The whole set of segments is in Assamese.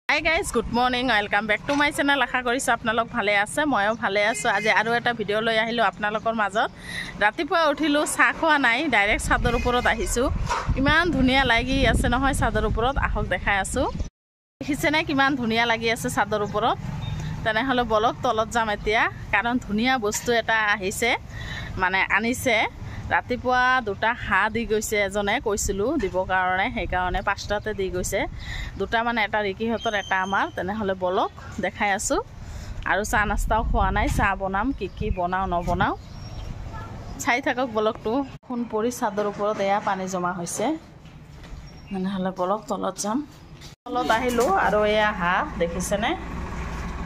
Hi guys, good morning. Welcome back to my channel. আশা কৰিছো আপোনালোক ভালে আছে, ময়ো ভালে আছো। আজি আৰু এটা ভিডিও লৈ আহিলো আপোনালোকৰ মাজত। ৰাতিপুৱা উঠিলো, চাহ খোৱা নাই, ডাইৰেক্ট ছাদৰ ওপৰত আহিছো। ইমান ধুনীয়া লাগি আছে নহয় ছাদৰ ওপৰত, আহক দেখাই আছো। দেখিছে নে কিমান ধুনীয়া লাগি আছে ছাদৰ ওপৰত? তেনেহলে বলক তলত যাম এতিয়া, কাৰণ ধুনীয়া বস্তু এটা আহিছে, মানে আনিছে। ৰাতিপুৱা দুটা হাঁহ দি গৈছে, এজনে কৈছিলো দিব কাৰণে, সেইকাৰণে পাঁচটাতে দি গৈছে। দুটা মানে এটা ৰিকিহঁতৰ, এটা আমাৰ। তেনেহলে বলক দেখাই আছো। আৰু চাহ নাস্তাও খোৱা নাই, চাহ বনাম, কি বনাও নবনাও চাই থাকক বলকটো। ফোন পৰি ছাদৰ ওপৰত এয়া পানী জমা হৈছে। তেনেহলে বলক তলত যাম। তলত আহিলো আৰু এয়া হাঁহ দেখিছেনে?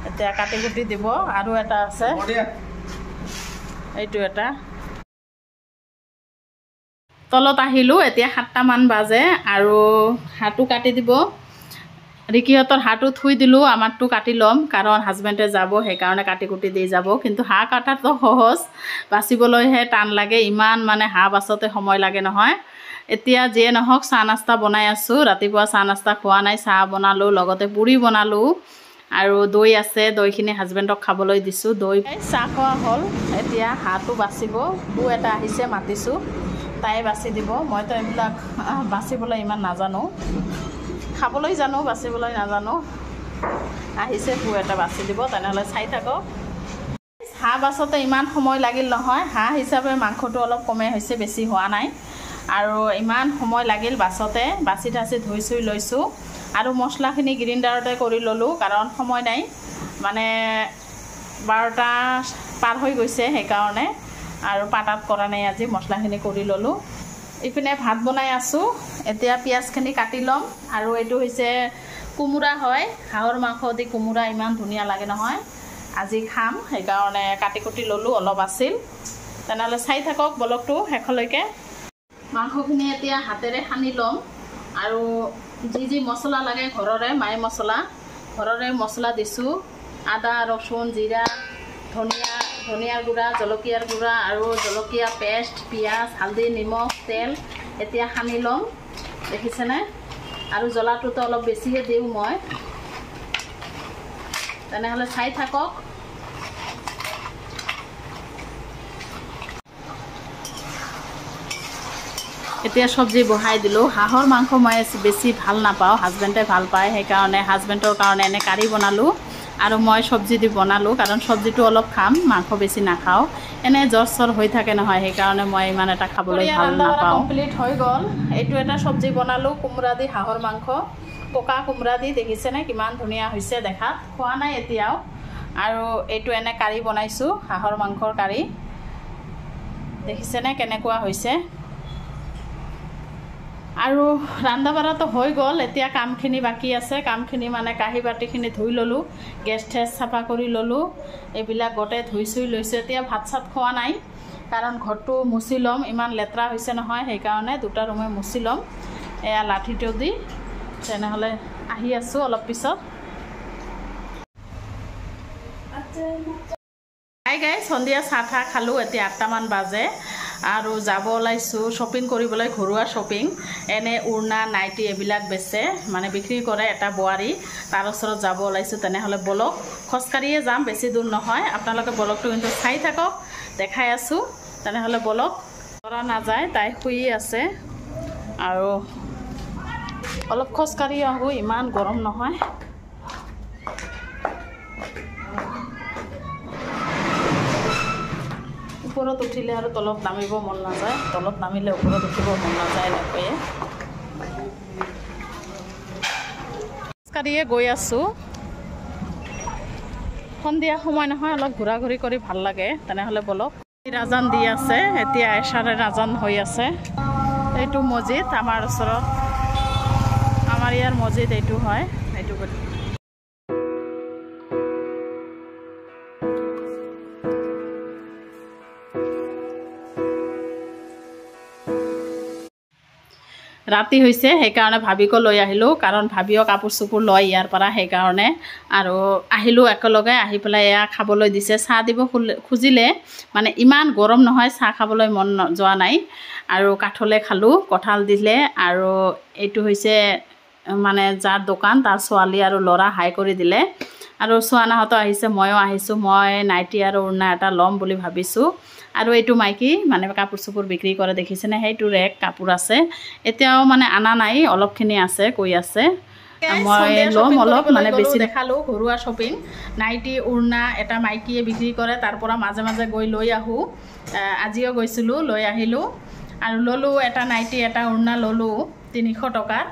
এতিয়া কাটি কুটি দিব। আৰু এটা আছে, এইটো এটা। তলত আহিলো, এতিয়া 7টা মান বাজে আৰু হাঁহটো কাটি দিব। ৰিকিহঁতৰ হাঁহটো থুই দিলোঁ, আমাৰটো কাটি ল'ম, কাৰণ হাজবেণ্ডে যাব, সেইকাৰণে কাটি কুটি দি যাব। কিন্তু হাঁহ কাটাটো সহজ, বাচিবলৈহে টান লাগে। ইমান মানে হাঁহ বাচোতে সময় লাগে নহয়। এতিয়া যিয়ে নহওক চাহ নাস্তা বনাই আছোঁ। ৰাতিপুৱা চাহ নাস্তা খোৱা নাই, চাহ বনালোঁ, লগতে পুৰি বনালোঁ আৰু দৈ আছে। দৈখিনি হাজবেণ্ডক খাবলৈ দিছোঁ। দৈ চাহ খোৱা হ'ল। এতিয়া হাঁহটো বাচিব। বৌ এটা আহিছে, মাতিছোঁ, তাই বাচি দিব। মইতো এইবিলাক বাচিবলৈ ইমান নাজানো, খাবলৈ জানো, বাচিবলৈ নাজানো। আহিছে বৌ এটা বাচি দিব। তেনেহ'লে চাই থাকক। হাঁহ বাচোতে ইমান সময় লাগিল নহয়। হাঁহ হিচাপে মাংসটো অলপ কমে হৈছে, বেছি হোৱা নাই। আৰু ইমান সময় লাগিল বাচোতে। বাচি ঠাচি ধুই চুই লৈছোঁ আৰু মছলাখিনি গ্ৰিণ্ডাৰতে কৰি ল'লোঁ, কাৰণ সময় নাই, মানে 12টা পাৰ হৈ গৈছে, সেইকাৰণে আৰু পাতাত কৰা নাই আজি। মছলাখিনি কৰি ল'লোঁ। ইপিনে ভাত বনাই আছোঁ। এতিয়া পিঁয়াজখিনি কাটি ল'ম। আৰু এইটো হৈছে কোমোৰা হয়, হাঁহৰ মাংস দি কোমোৰা ইমান ধুনীয়া লাগে নহয়। আজি খাম, সেইকাৰণে কাটি কুটি ল'লোঁ, অলপ আছিল। তেনেহ'লে চাই থাকক বলকটো শেষলৈকে। মাংসখিনি এতিয়া হাতেৰে সানি ল'ম। আৰু যি মছলা লাগে ঘৰৰে, মাই মছলা, ঘৰৰে মছলা দিছোঁ। আদা, ৰচুন, জিৰা, ধনিয়াৰ গুড়া, জলকীয়াৰ গুড়া আৰু জলকীয়া পেষ্ট, পিঁয়াজ, হালধি, নিমখ, তেল এতিয়া সানি ল'ম। দেখিছেনে? আৰু জ্বলাটোতো অলপ বেছিহে দিওঁ মই। তেনেহ'লে চাই থাকক। এতিয়া চব্জি বহাই দিলোঁ। হাঁহৰ মাংস মই বেছি ভাল নাপাওঁ, হাজবেণ্ডে ভাল পায়, সেইকাৰণে হাজবেণ্ডৰ কাৰণে এনে কাৰী বনালোঁ। আৰু মই চব্জি দি বনালোঁ, কাৰণ চব্জিটো অলপ খাম, মাংস বেছি নাখাওঁ। এনে জ্বৰ চৰ হৈ থাকে নহয়, সেইকাৰণে মই ইমান এটা খাবলৈ ভাল নাপাওঁ। কমপ্লিট হৈ গ'ল। এইটো এটা চব্জি বনালোঁ, কোমোৰা দি হাঁহৰ মাংস, পকা কোমোৰা দি। দেখিছেনে কিমান ধুনীয়া হৈছে দেখাত? খোৱা নাই এতিয়াও। আৰু এইটো এনে কাৰী বনাইছোঁ, হাঁহৰ মাংসৰ কাৰী। দেখিছেনে কেনেকুৱা হৈছে? আৰু ৰন্ধা বঢ়াটো হৈ গ'ল। এতিয়া কামখিনি বাকী আছে। কামখিনি মানে কাঁহী বাতিখিনি ধুই ল'লোঁ, গেছ ঠেছ চাফা কৰি ল'লোঁ, এইবিলাক গোটেই ধুই চুই লৈছোঁ। এতিয়া ভাত চাত খোৱা নাই, কাৰণ ঘৰটো মুচি ল'ম, ইমান লেতেৰা হৈছে নহয়, সেইকাৰণে দুটা ৰুমে মুচি ল'ম এয়া লাঠিটো দি। তেনেহ'লে আহি আছোঁ অলপ পিছত। হাই গাইজ, সন্ধিয়া চাহ ঠাহ খালোঁ। এতিয়া 8টা মান বাজে আৰু যাব ওলাইছোঁ শ্বপিং কৰিবলৈ, ঘৰুৱা শ্বপিং। এনে উৰ্ণা, নাইটি এইবিলাক বেচে, মানে বিক্ৰী কৰে এটা বোৱাৰী, তাৰ ওচৰত যাব ওলাইছোঁ। তেনেহ'লে বলক, খোজকাঢ়িয়ে যাম, বেছি দূৰ নহয়। আপোনালোকে বলকটো কিন্তু চাই থাকক, দেখাই আছোঁ। তেনেহ'লে বলক। কৰা নাযায়, তাই শুই আছে আৰু অলপ খোজকাঢ়ি আহোঁ, ইমান গৰম নহয়। ওপৰত উঠিলে আৰু তলত নামিব মন নাযায়, তলত নামিলে ওপৰত উঠিব মন নাযায়, এনেকৈয়ে খোজকাঢ়িয়ে গৈ আছোঁ। সন্ধিয়া সময় নহয়, অলপ ঘূৰা ঘূৰি কৰি ভাল লাগে। তেনেহ'লে বলক। ৰাজান দি আছে, এতিয়া এশাৰে ৰাজান হৈ আছে। এইটো মছজিদ আমাৰ ওচৰত, আমাৰ ইয়াৰ মছজিদ এইটো হয়। এইটো ৰাতি হৈছে, সেইকাৰণে ভাবিকো লৈ আহিলোঁ, কাৰণ ভাবিও কাপোৰ চাপোৰ লয় ইয়াৰ পৰা, সেইকাৰণে। আৰু আহিলোঁ একেলগে, আহি পেলাই এয়া খাবলৈ দিছে। চাহ দিব খুজিলে, মানে ইমান গৰম নহয়, চাহ খাবলৈ মন যোৱা নাই। আৰু কাঠলে খালোঁ, কঁঠাল দিলে। আৰু এইটো হৈছে মানে যাৰ দোকান তাৰ ছোৱালী আৰু ল'ৰা হাই কৰি দিলে আৰু চোৱানাহঁতো আহিছে ময়ো আহিছোঁ মই নাইটি আৰু উৰ্ণা এটা ল'ম বুলি ভাবিছোঁ আৰু এইটো মাইকী মানে কাপোৰ চাপোৰ বিক্ৰী কৰে দেখিছেনে সেইটো ৰেক কাপোৰ আছে এতিয়াও মানে আনা নাই অলপখিনি আছে কৈ আছে মই ল'ম অলপ মানে বেছি দেখালোঁ ঘৰুৱা শ্বপিং নাইটি উৰ্ণা এটা মাইকীয়ে বিক্ৰী কৰে তাৰ পৰা মাজে মাজে গৈ লৈ আহোঁ আজিও গৈছিলোঁ লৈ আহিলোঁ আৰু ল'লোঁ এটা নাইটি এটা উৰ্ণা ল'লোঁ 300 টকাৰ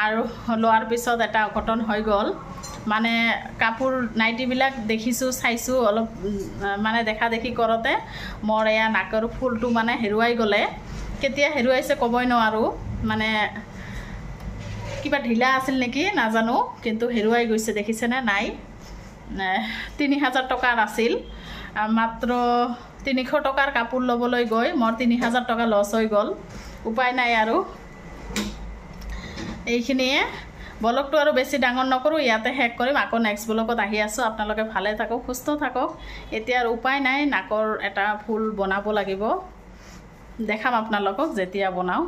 আৰু লোৱাৰ পিছত এটা অঘটন হৈ গ'ল মানে কাপোৰ নাইটিবিলাক দেখিছোঁ চাইছোঁ অলপ মানে দেখা দেখি কৰোঁতে মোৰ এয়া নাকৰ ফুলটো মানে হেৰুৱাই গ'লে কেতিয়া হেৰুৱাইছে ক'বই নোৱাৰোঁ মানে কিবা ঢিলা আছিল নেকি নাজানো কিন্তু হেৰুৱাই গৈছে দেখিছেনে নাই 3000 টকাৰ আছিল মাত্ৰ 300 টকাৰ কাপোৰ ল'বলৈ গৈ মোৰ 3000 টকা লছ হৈ গ'ল উপায় নাই আৰু এইখিনিয়ে ব্লগটো আৰু বেছি ডাঙৰ নকৰোঁ ইয়াতে শেষ কৰিম আকৌ নেক্সট ব্লগত আহি আছোঁ আপোনালোকে ভালে থাকক সুস্থ থাকক এতিয়া আৰু উপায় নাই নাকৰ এটা ফুল বনাব লাগিব দেখাম আপোনালোকক যেতিয়া বনাওঁ